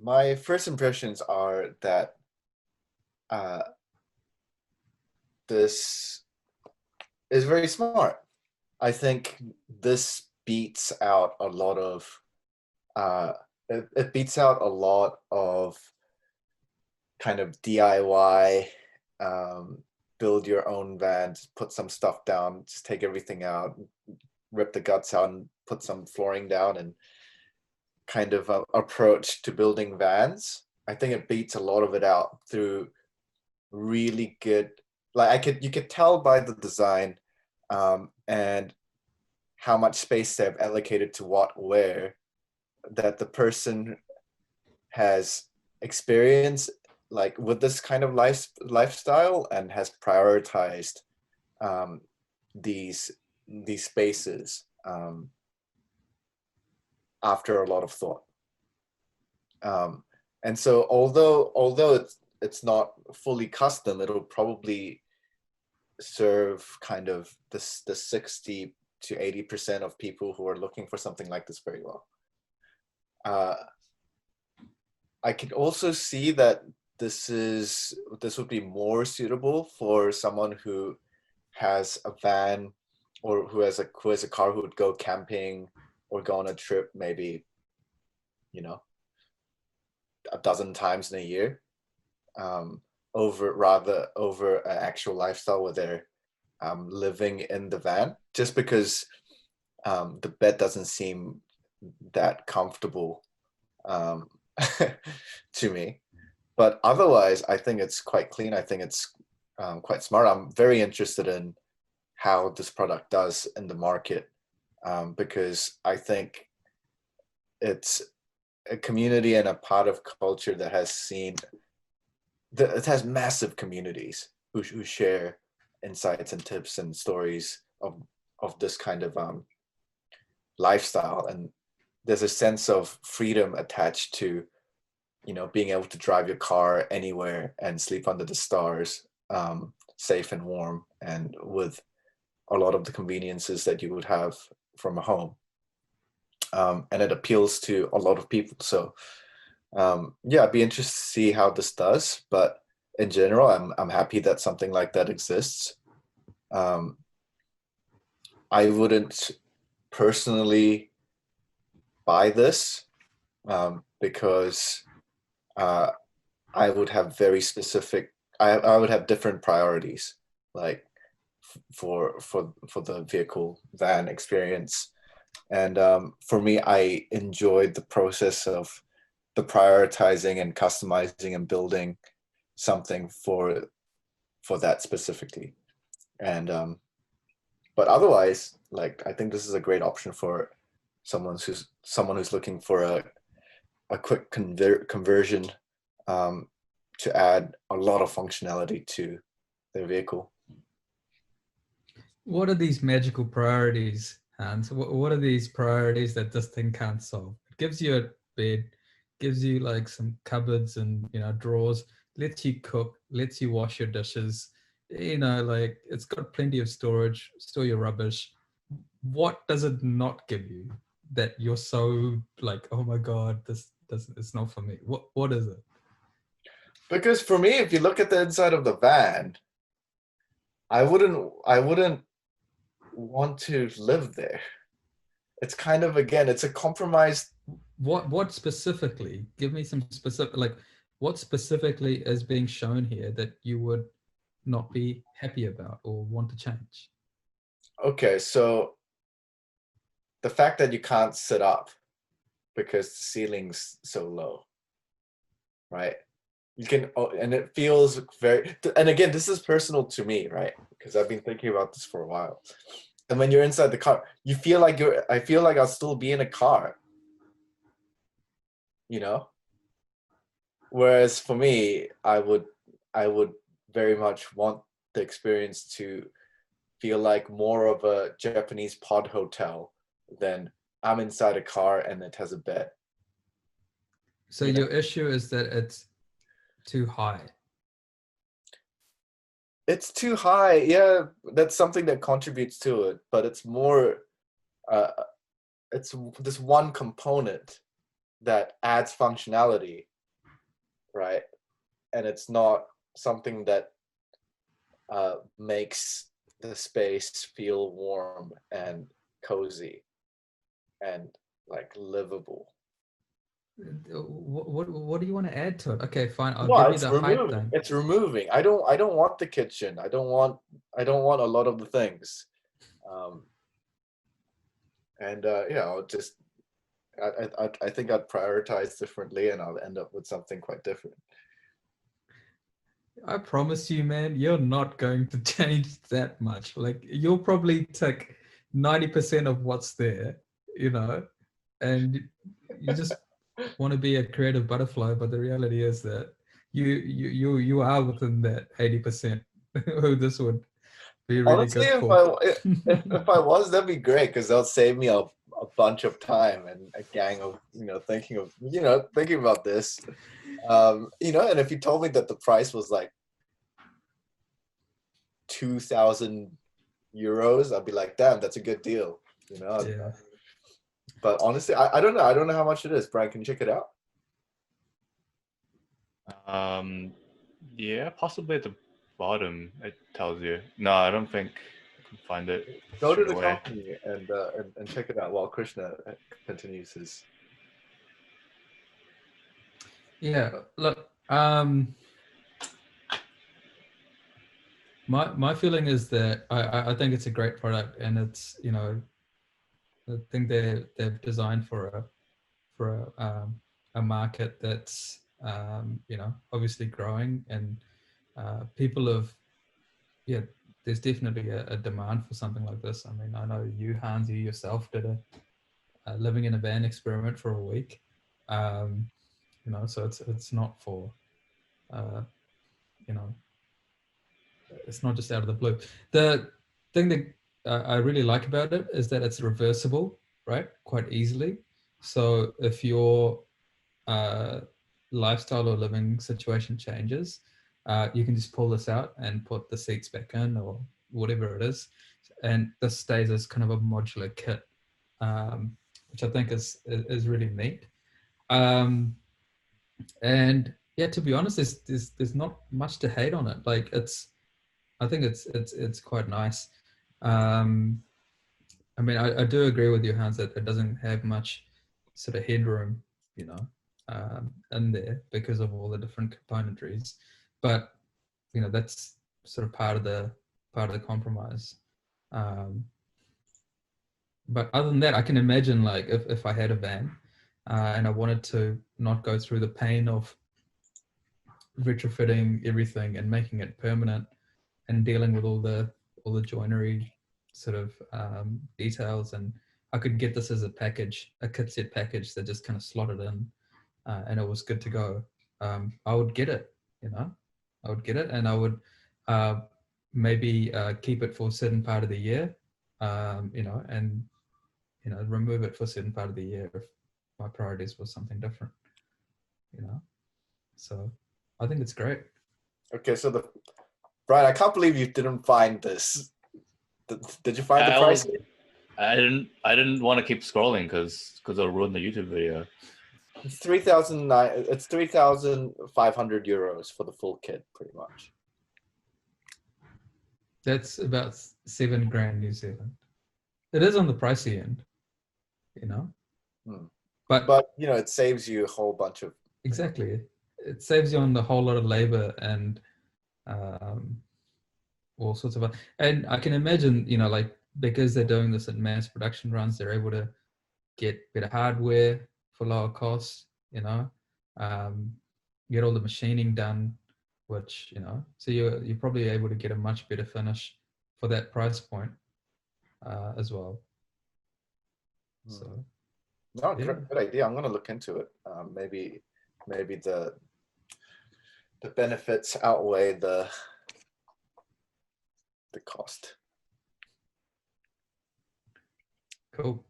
My first impressions are that uh, this is very smart. I think this beats out a lot of uh, it beats out a lot of kind of DIY, build your own van, just put some stuff down, just take everything out, rip the guts out, and put some flooring down, and kind of approach to building vans. I think it beats a lot of it out through really good. Like you could tell by the design, and how much space they've allocated to what where, that the person has experience like with this kind of lifestyle and has prioritized um, these spaces after a lot of thought. And so although it's not fully custom, it'll probably serve kind of the 60 to 80% of people who are looking for something like this very well. I could also see that this would be more suitable for someone who has a van or who has a car, who would go camping or go on a trip maybe, a dozen times in a year, over an actual lifestyle where they're living in the van, just because the bed doesn't seem that comfortable to me. But otherwise, I think it's quite clean. I think it's quite smart. I'm very interested in how this product does in the market, because I think it's a community and a part of culture that has seen that it has massive communities who share insights and tips and stories of this kind of lifestyle. And there's a sense of freedom attached to being able to drive your car anywhere and sleep under the stars, safe and warm, and with a lot of the conveniences that you would have from a home. And it appeals to a lot of people. So yeah, I'd be interested to see how this does. But in general, I'm happy that something like that exists. I wouldn't personally buy this because I would have very specific. I would have different priorities, like for the vehicle van experience. And for me, I enjoyed the process of the prioritizing and customizing and building something for that specifically. And but otherwise, like, I think this is a great option for someone who's looking for a quick conversion to add a lot of functionality to their vehicle. What are these magical priorities, Hans? What are these priorities that this thing can't solve? It gives you a bed, gives you like some cupboards and drawers, lets you cook, lets you wash your dishes. Like it's got plenty of storage, store your rubbish. What does it not give you that you're so like, oh my God, this doesn't, it's not for me? What is it? Because for me, if you look at the inside of the van, I wouldn't want to live there. It's kind of, again, it's a compromise. What specifically? Give me some specific, like what specifically is being shown here that you would not be happy about or want to change? Okay, so the fact that you can't sit up because the ceiling's so low, right? You can, and it feels very, and again, this is personal to me, right? Because I've been thinking about this for a while. And when you're inside the car, you feel like I feel like I'll still be in a car, Whereas for me, I would very much want the experience to feel like more of a Japanese pod hotel than I'm inside a car and it has a bed. So your issue is that it's too high. It's too high. Yeah, that's something that contributes to it, but it's more, it's this one component that adds functionality right? And it's not something that makes the space feel warm and cozy and like livable. What do you want to add to it? Okay, fine. I'll No, give you it's the height removing. thing. It's removing. I don't want the kitchen. I don't want a lot of the things. Um, and I'll just I think I'd prioritize differently, and I'll end up with something quite different. I promise you, man, you're not going to change that much. Like you'll probably tick 90% of what's there, you know, and you just want to be a creative butterfly, but the reality is that you are within that 80% who this would be really Honestly, good if for. if I was, that'd be great because that'll save me a bunch of time and a gang of thinking about this. And if you told me that the price was like 2,000 euros, I'd be like, damn, that's a good deal. Yeah. But honestly, I don't know. I don't know how much it is. Brian, can you check it out? Yeah, possibly at the bottom it tells you. No, I don't think I can find it Go to straight the away. company and check it out while Krishna continues his. Yeah. Look, my feeling is that I think it's a great product, and it's I think they've designed for a market that's obviously growing, and people have there's definitely a demand for something like this. I mean, I know you, Hans, you yourself did a living in a van experiment for a week. So it's not for it's not just out of the blue. The thing that I really like about it is that it's reversible, right? Quite easily. So if your lifestyle or living situation changes, you can just pull this out and put the seats back in or whatever it is. And this stays as kind of a modular kit, which I think is really neat. And yeah, to be honest, there's not much to hate on it. Like I think it's quite nice. I mean, I do agree with you, Hans, that it doesn't have much sort of headroom, in there because of all the different componentries. But that's sort of part of the compromise. But other than that, I can imagine like if I had a van and I wanted to not go through the pain of retrofitting everything and making it permanent and dealing with all the joinery sort of details, and I could get this as a package, a kit set package that just kind of slotted in, and it was good to go. I would get it, I would get it, and I would maybe keep it for a certain part of the year, and remove it for a certain part of the year if my priorities was something different, So I think it's great. Okay, so Brian, I can't believe you didn't find this. Did you find the price? I didn't want to keep scrolling because it'll ruin the YouTube video. It's 3,500 euros for the full kit, pretty much. That's about $7,000 New Zealand. It is on the pricey end, But it saves you a whole bunch of. Exactly. It saves you on the whole lot of labor and all sorts of. And I can imagine, like because they're doing this at mass production runs, they're able to get better hardware for lower costs. Get all the machining done, which so you're probably able to get a much better finish for that price point as well. So. No, good idea. I'm going to look into it. Maybe the benefits outweigh the cost. Cool.